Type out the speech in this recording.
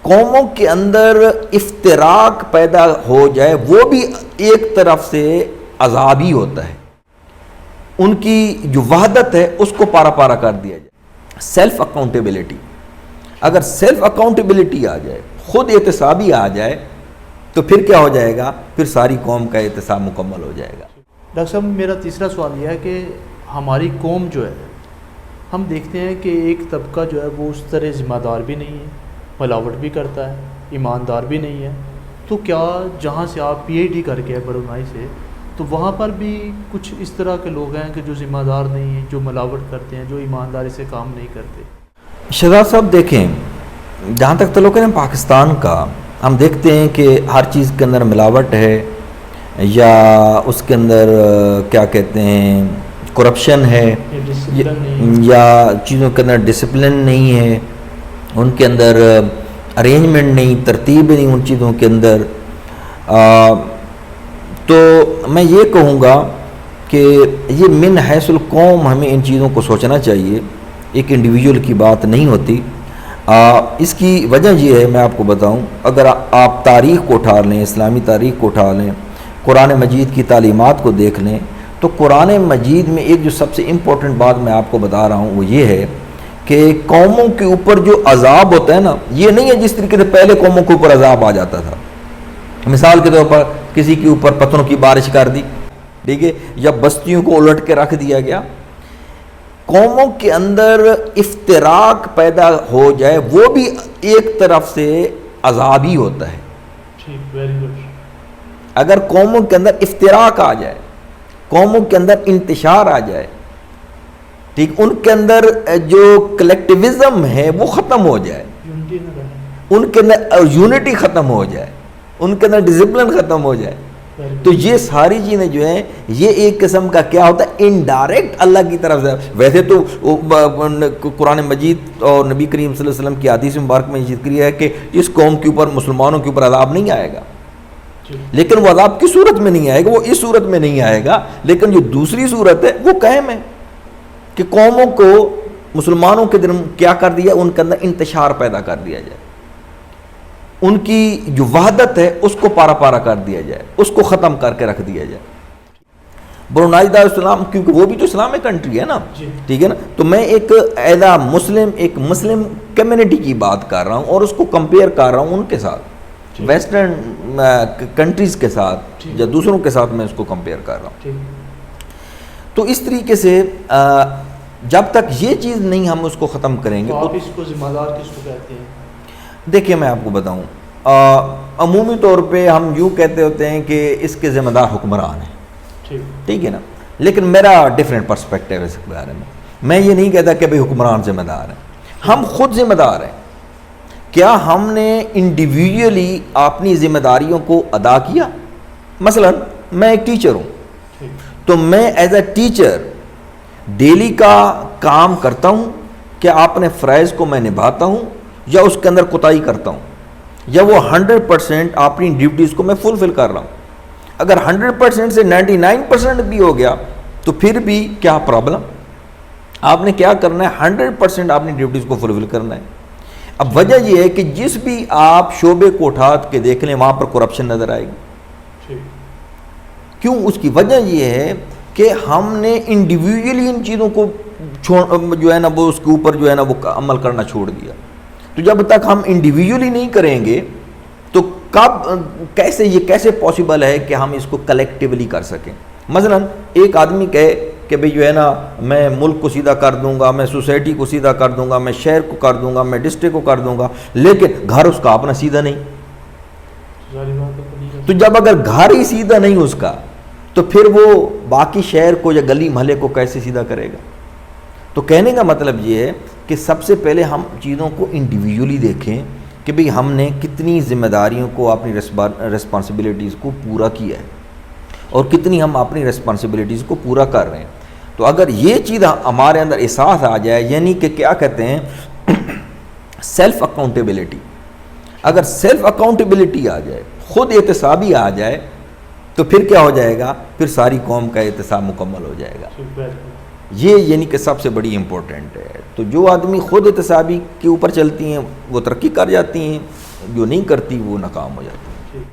قوموں کے اندر افتراق پیدا ہو جائے وہ بھی ایک طرف سے عذاب ہی ہوتا ہے. ان کی جو وحدت ہے اس کو پارا پارا کر دیا جائے. سیلف اکاؤنٹیبلٹی، اگر سیلف اکاؤنٹیبلٹی آ جائے، خود احتسابی آ جائے تو پھر کیا ہو جائے گا؟ پھر ساری قوم کا احتساب مکمل ہو جائے گا. ڈاکٹر صاحب میرا تیسرا سوال یہ ہے کہ ہماری قوم جو ہے، ہم دیکھتے ہیں کہ ایک طبقہ جو ہے وہ اس طرح ذمہ دار بھی نہیں ہے، ملاوٹ بھی کرتا ہے، ایماندار بھی نہیں ہے. تو کیا جہاں سے آپ پی ایچ ڈی کر کے برونائی سے، تو وہاں پر بھی کچھ اس طرح کے لوگ ہیں کہ جو ذمہ دار نہیں ہیں، جو ملاوٹ کرتے ہیں، جو ایمانداری سے کام نہیں کرتے؟ شہزاد صاحب دیکھیں، جہاں تک تعلق ہے پاکستان کا، ہم دیکھتے ہیں کہ ہر چیز کے اندر ملاوٹ ہے، یا اس کے اندر کیا کہتے ہیں کرپشن ہے، یا چیزوں کے اندر ڈسپلن نہیں ہے، ان کے اندر ارینجمنٹ نہیں، ترتیب نہیں ان چیزوں کے اندر. تو میں یہ کہوں گا کہ یہ من حیث القوم ہمیں ان چیزوں کو سوچنا چاہیے، ایک انڈیویجول کی بات نہیں ہوتی. اس کی وجہ یہ ہے، میں آپ کو بتاؤں، اگر آپ تاریخ کو اٹھا لیں، اسلامی تاریخ کو اٹھا لیں، قرآن مجید کی تعلیمات کو دیکھ لیں، تو قرآن مجید میں ایک جو سب سے امپورٹنٹ بات میں آپ کو بتا رہا ہوں وہ یہ ہے کہ قوموں کے اوپر جو عذاب ہوتا ہے نا، یہ نہیں ہے جس طریقے سے پہلے قوموں کے اوپر عذاب آ جاتا تھا. مثال کے طور پر کسی کے اوپر پتھروں کی بارش کر دی، ٹھیک ہے، یا بستیوں کو الٹ کے رکھ دیا گیا. قوموں کے اندر افتراق پیدا ہو جائے وہ بھی ایک طرف سے عذاب ہی ہوتا ہے. اگر قوموں کے اندر افتراق آ جائے، قوموں کے اندر انتشار آ جائے، ٹھیک، ان کے اندر جو کلیکٹیوزم ہے وہ ختم ہو جائے، ان کے اندر یونٹی ختم ہو جائے، ان کے اندر ڈسپلن ختم ہو جائے، تو یہ ساری چیزیں جو ہیں یہ ایک قسم کا کیا ہوتا ہے، انڈائریکٹ اللہ کی طرف سے. ویسے تو قرآن مجید اور نبی کریم صلی اللہ علیہ وسلم کی حدیث مبارک میں یہ ذکر ہے کہ اس قوم کے اوپر، مسلمانوں کے اوپر عذاب نہیں آئے گا، لیکن وہ عذاب کس صورت میں نہیں آئے گا؟ وہ اس صورت میں نہیں آئے گا، لیکن جو دوسری صورت ہے وہ قائم ہے کہ قوموں کو، مسلمانوں کے دل کیا کر دیا، ان کے اندر انتشار پیدا کر دیا جائے، ان کی جو وحدت ہے اس کو پارا پارا کر دیا جائے، اس کو ختم کر کے رکھ دیا جائے. برونائی دارالاسلام، کیونکہ وہ بھی تو اسلامک کنٹری ہے نا، ٹھیک ہے نا، تو میں ایک ایز اے مسلم، ایک مسلم کمیونٹی کی بات کر رہا ہوں اور اس کو کمپیئر کر رہا ہوں ان کے ساتھ، ویسٹرن کنٹریز کے ساتھ یا دوسروں کے ساتھ میں اس کو کمپیئر کر رہا ہوں. تو اس طریقے سے جب تک یہ چیز نہیں ہم اس کو ختم کریں گے، آپ اس کو ذمہ دار کس کو کہتے ہیں؟ دیکھیے میں آپ کو بتاؤں، عمومی طور پہ ہم یوں کہتے ہوتے ہیں کہ اس کے ذمہ دار حکمران ہیں، ٹھیک ہے نا، لیکن میرا ڈیفرنٹ پرسپیکٹیو ہے اس کے بارے میں یہ نہیں کہتا کہ بھئی حکمران ذمہ دار ہیں، ہم خود ذمہ دار ہیں. کیا ہم نے انڈیویجولی اپنی ذمہ داریوں کو ادا کیا؟ مثلا میں ایک ٹیچر ہوں، تو میں ایز اے ٹیچر ڈیلی کا کام کرتا ہوں کہ اپنے فرائض کو میں نبھاتا ہوں یا اس کے اندر کوتاہی کرتا ہوں، یا وہ 100% اپنی ڈیوٹیز کو میں فلفل کر رہا ہوں. اگر 100% سے 99% بھی ہو گیا تو پھر بھی کیا پرابلم؟ آپ نے کیا کرنا ہے؟ 100% اپنی ڈیوٹیز کو فلفل کرنا ہے. اب وجہ یہ ہے کہ جس بھی آپ شعبے کو اٹھا کے دیکھ لیں وہاں پر کرپشن نظر آئے گی. کیوں؟ اس کی وجہ یہ ہے کہ ہم نے انڈیویجولی ان چیزوں کو جو ہے نا وہ اس کے اوپر جو ہے نا وہ عمل کرنا چھوڑ دیا. تو جب تک ہم انڈیویجولی نہیں کریں گے تو کیسے یہ کیسے پاسبل ہے کہ ہم اس کو کلیکٹیولی کر سکیں؟ مثلا ایک آدمی کہے کہ بھئی جو ہے نا میں ملک کو سیدھا کر دوں گا، میں سوسائٹی کو سیدھا کر دوں گا، میں شہر کو کر دوں گا، میں ڈسٹرکٹ کو کر دوں گا، لیکن گھر اس کا اپنا سیدھا نہیں. تو جب اگر گھر ہی سیدھا نہیں اس کا، تو پھر وہ باقی شہر کو یا گلی محلے کو کیسے سیدھا کرے گا؟ تو کہنے کا مطلب یہ ہے کہ سب سے پہلے ہم چیزوں کو انڈیویجولی دیکھیں کہ بھئی ہم نے کتنی ذمہ داریوں کو، اپنی ریسپانسبلٹیز کو پورا کیا ہے اور کتنی ہم اپنی ریسپانسبلٹیز کو پورا کر رہے ہیں. تو اگر یہ چیز ہمارے اندر احساس آ جائے، یعنی کہ کیا کہتے ہیں سیلف اکاؤنٹیبلٹی، اگر سیلف اکاؤنٹیبلٹی آ جائے، خود احتسابی آ جائے، تو پھر کیا ہو جائے گا؟ پھر ساری قوم کا احتساب مکمل ہو جائے گا. یہ یعنی کہ سب سے بڑی امپورٹنٹ ہے. تو جو آدمی خود احتسابی کے اوپر چلتی ہیں وہ ترقی کر جاتی ہیں، جو نہیں کرتی وہ ناکام ہو جاتی ہے.